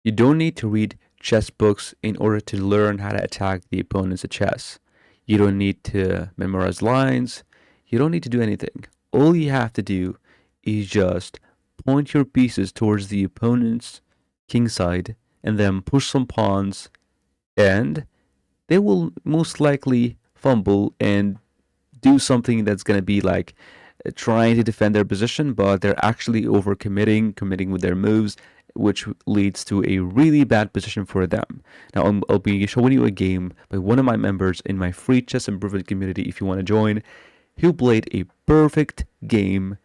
You don't need to read chess books in order to learn how to attack the opponent's chess. You don't need to memorize lines. You don't need to do anything. All you have to do is just point your pieces towards the opponent's king side and then push some pawns, and they will most likely fumble and do something that's going to be like trying to defend their position, but they're actually committing with their moves, which leads to a really bad position for them. Now, I'll be showing you a game by one of my members in my free chess improvement community if you want to join. He played a perfect game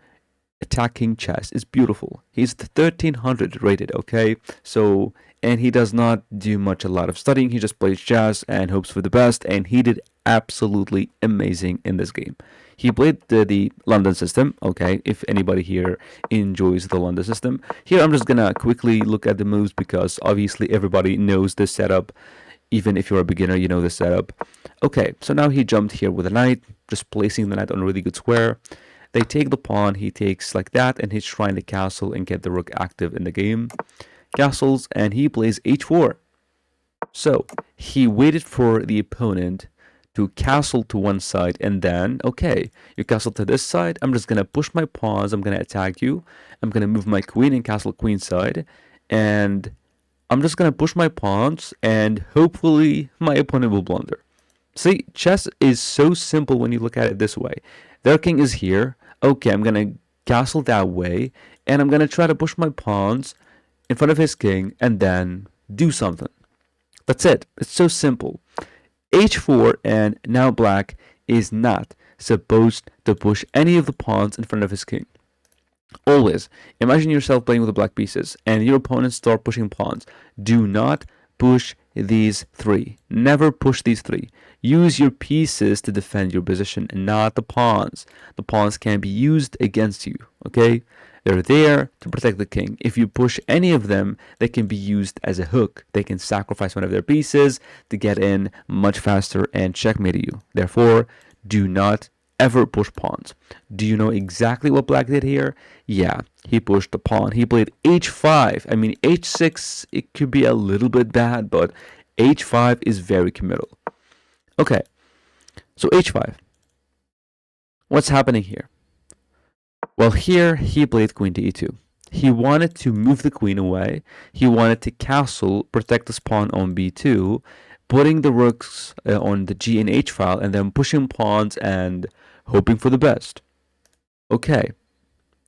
attacking chess. It's beautiful. He's 1300 rated, okay? So, and he does not do a lot of studying. He just plays chess and hopes for the best, and he did absolutely amazing in this game. He played the London system, okay? If anybody here enjoys the London system. Here, I'm just gonna quickly look at the moves because obviously everybody knows this setup. Even if you're a beginner, you know this setup. Okay, so now he jumped here with a knight, just placing the knight on a really good square. They take the pawn, he takes like that, and he's trying to castle and get the rook active in the game. Castles, and he plays h4. So he waited for the opponent to castle to one side, and then, okay, you castle to this side, I'm just gonna push my pawns, I'm gonna attack you, I'm gonna move my queen and castle queen side, and I'm just gonna push my pawns, and hopefully my opponent will blunder. See, chess is so simple when you look at it this way. Their king is here. Okay, I'm gonna castle that way, and I'm gonna try to push my pawns in front of his king, and then do something. That's it. It's so simple. h4, and now black is not supposed to push any of the pawns in front of his king. Always imagine yourself playing with the black pieces, and your opponents start pushing pawns. Do not push these three. Never push these three. Use your pieces to defend your position, and not the pawns. The pawns can be used against you, okay? They're there to protect the king. If you push any of them, they can be used as a hook. They can sacrifice one of their pieces to get in much faster and checkmate you. Therefore, do not ever push pawns. Do you know exactly what black did here? Yeah, he pushed the pawn. He played h5. I mean, h6, it could be a little bit bad, but h5 is very committal. Okay, so h5. What's happening here? Well, here he played queen to e2. He wanted to move the queen away. He wanted to castle, protect this pawn on b2, putting the rooks on the g and h file, and then pushing pawns and hoping for the best. Okay.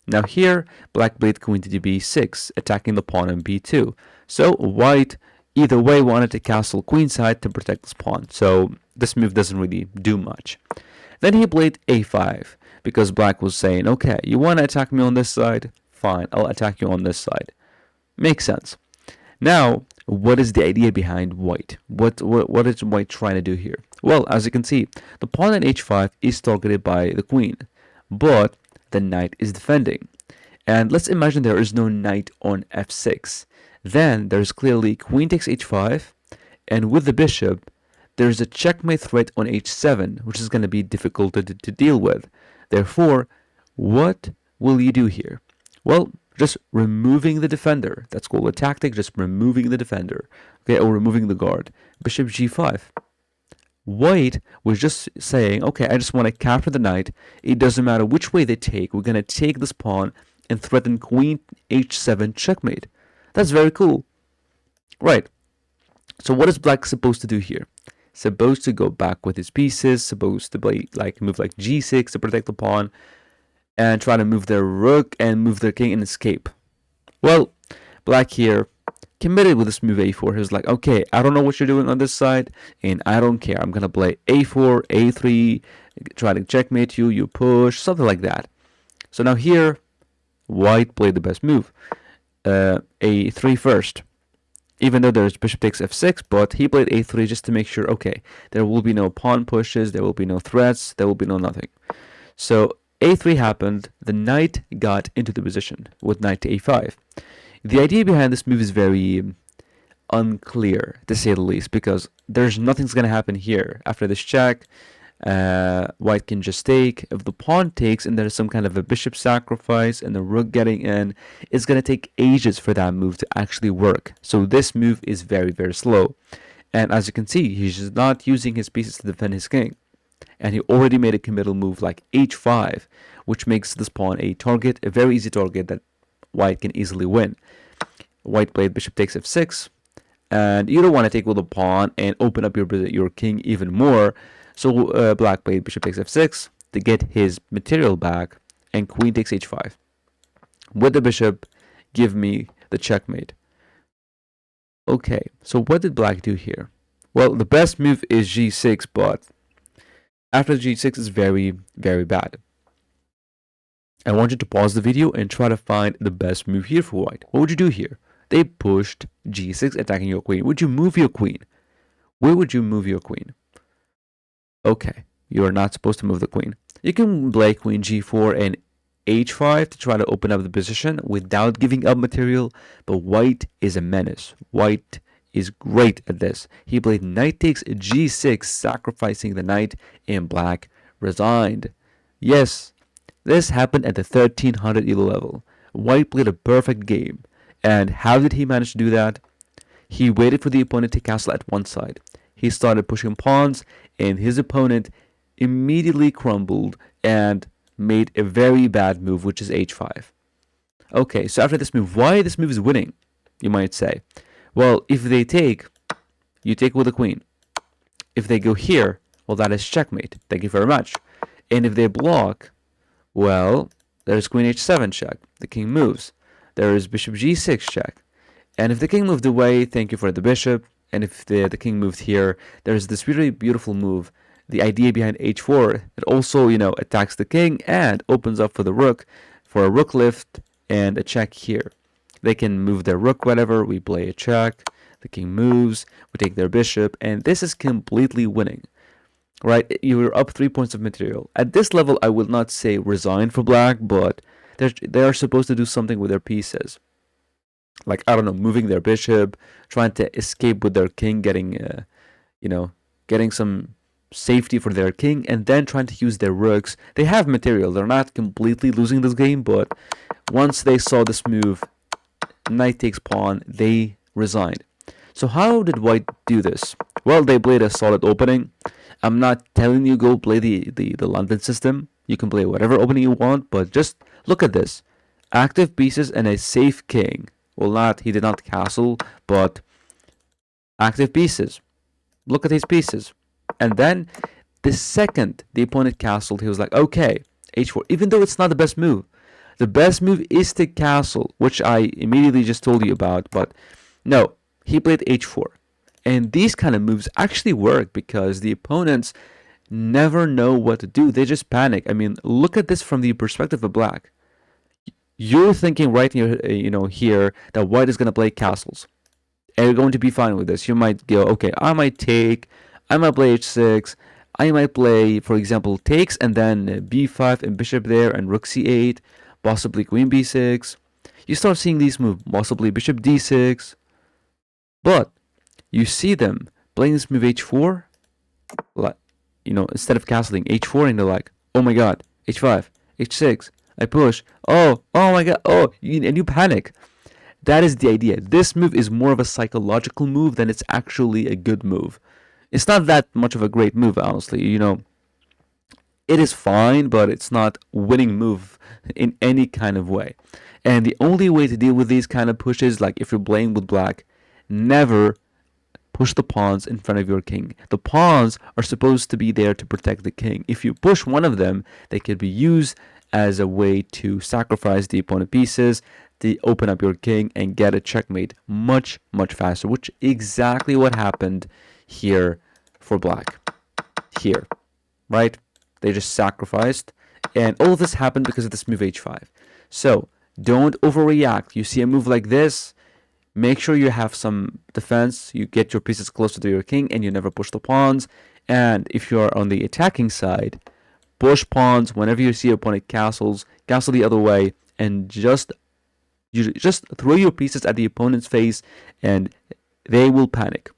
Now here, black played queen to b6, attacking the pawn on b2. So white, either way, wanted to castle queenside to protect this pawn. So this move doesn't really do much. Then he played a5, because black was saying, okay, you want to attack me on this side? Fine, I'll attack you on this side. Makes sense. Now, what is the idea behind white? What is white trying to do here? Well, as you can see, the pawn on h5 is targeted by the queen, but the knight is defending. And let's imagine there is no knight on f6. Then there's clearly queen takes h5, and with the bishop, there's a checkmate threat on h7, which is going to be difficult to deal with. Therefore, what will you do here? Well, just removing the defender. That's called a tactic, just removing the defender, okay, or removing the guard. Bishop g5. White was just saying, okay, I just want to capture the knight. It doesn't matter which way they take. We're going to take this pawn and threaten queen h7 checkmate. That's very cool. Right. So what is black supposed to do here? Supposed to go back with his pieces, supposed to play move like g6 to protect the pawn, and try to move their rook and move their king and escape. Well, black here committed with this move a4. He was like, okay, I don't know what you're doing on this side, and I don't care. I'm gonna play a4, a3, try to checkmate you, you push, something like that. So now here, white played the best move, a3 first. Even though there's bishop takes f6, but he played a3 just to make sure, okay, there will be no pawn pushes, there will be no threats, there will be no nothing. So a3 happened, the knight got into the position with knight to a5. The idea behind this move is very unclear, to say the least, because there's nothing's going to happen here. After this check, White can just take. If the pawn takes and there's some kind of a bishop sacrifice and the rook getting in, it's going to take ages for that move to actually work. So this move is very, very slow. And as you can see, he's just not using his pieces to defend his king. And he already made a committal move like h5, which makes this pawn a target, a very easy target that White can easily win. White played bishop takes f6, and you don't want to take with the pawn and open up your king even more. So Black played bishop takes f6 to get his material back, and queen takes h5. With the bishop, give me the checkmate. Okay, so what did Black do here? Well, the best move is g6, but after g6 is very, very bad. I want you to pause the video and try to find the best move here for White. What would you do here? They pushed g6, attacking your queen. Would you move your queen? Where would you move your queen? Okay, you are not supposed to move the queen. You can play queen g4 and h5 to try to open up the position without giving up material, but White is a menace. White is great at this. He played knight takes g6, sacrificing the knight, and Black resigned. Yes, this happened at the 1300 elo level. White played a perfect game. And how did he manage to do that? He waited for the opponent to castle at one side. He started pushing pawns, and his opponent immediately crumbled and made a very bad move, which is h5. Okay, so after this move, why this move is winning, you might say? Well, if they take, you take with the queen. If they go here, well, that is checkmate. Thank you very much. And if they block, well, there's queen h7 check. The king moves. There is bishop g6 check. And if the king moved away, thank you for the bishop. And if the king moved here, there's this really beautiful move. The idea behind h4, it also, attacks the king and opens up for the rook for a rook lift and a check here. They can move their rook, whatever. We play a check. The king moves. We take their bishop. And this is completely winning. Right? You're up 3 points of material. At this level, I will not say resign for Black, but they are supposed to do something with their pieces. Like, I don't know, moving their bishop, trying to escape with their king, getting some safety for their king, and then trying to use their rooks. They have material. They're not completely losing this game, but once they saw this move, knight takes pawn, they resigned. So how did White do this? Well, they played a solid opening. I'm not telling you go play the London system. You can play whatever opening you want, but just look at this. Active pieces and a safe king. Well, he did not castle, but active pieces. Look at his pieces. And then the second the opponent castled, he was like, okay, h4, even though it's not the best move. The best move is to castle, which I immediately just told you about, but no, he played h4. And these kind of moves actually work because the opponents never know what to do. They just panic. I mean, look at this from the perspective of Black. You're thinking right here, here that White is going to play castles. And you're going to be fine with this. You might go, okay, I might take, I might play h6, I might play, for example, takes and then b5 and bishop there and rook c8, possibly queen b6. You start seeing these moves, possibly bishop d6. But you see them playing this move h4, like, instead of castling h4, and they're like, oh my god, h5, h6, I push, oh my god, and you panic. That is the idea. This move is more of a psychological move than it's actually a good move. It's not that much of a great move, honestly. It is fine, but it's not winning move in any kind of way. And the only way to deal with these kind of pushes, like if you're playing with Black, never push the pawns in front of your king. The pawns are supposed to be there to protect the king. If you push one of them, they can be used as a way to sacrifice the opponent pieces, to open up your king and get a checkmate much, much faster, which is exactly what happened here for Black. Here, right? They just sacrificed, and all of this happened because of this move h5. So don't overreact. You see a move like this, make sure you have some defense. You get your pieces closer to your king, and you never push the pawns. And if you are on the attacking side, push pawns whenever you see opponent castles, castle the other way, and just throw your pieces at the opponent's face, and they will panic.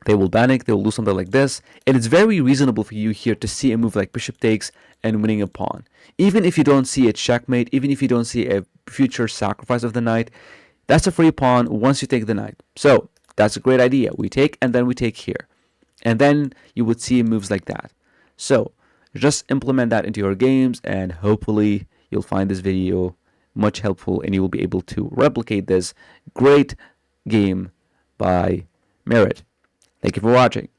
They will panic, they will do something like this, and it's very reasonable for you here to see a move like bishop takes and winning a pawn. Even if you don't see a checkmate, even if you don't see a future sacrifice of the knight, that's a free pawn once you take the knight. So that's a great idea. We take and then we take here. And then you would see moves like that. So just implement that into your games, and hopefully you'll find this video much helpful and you will be able to replicate this great game by Merit. Thank you for watching.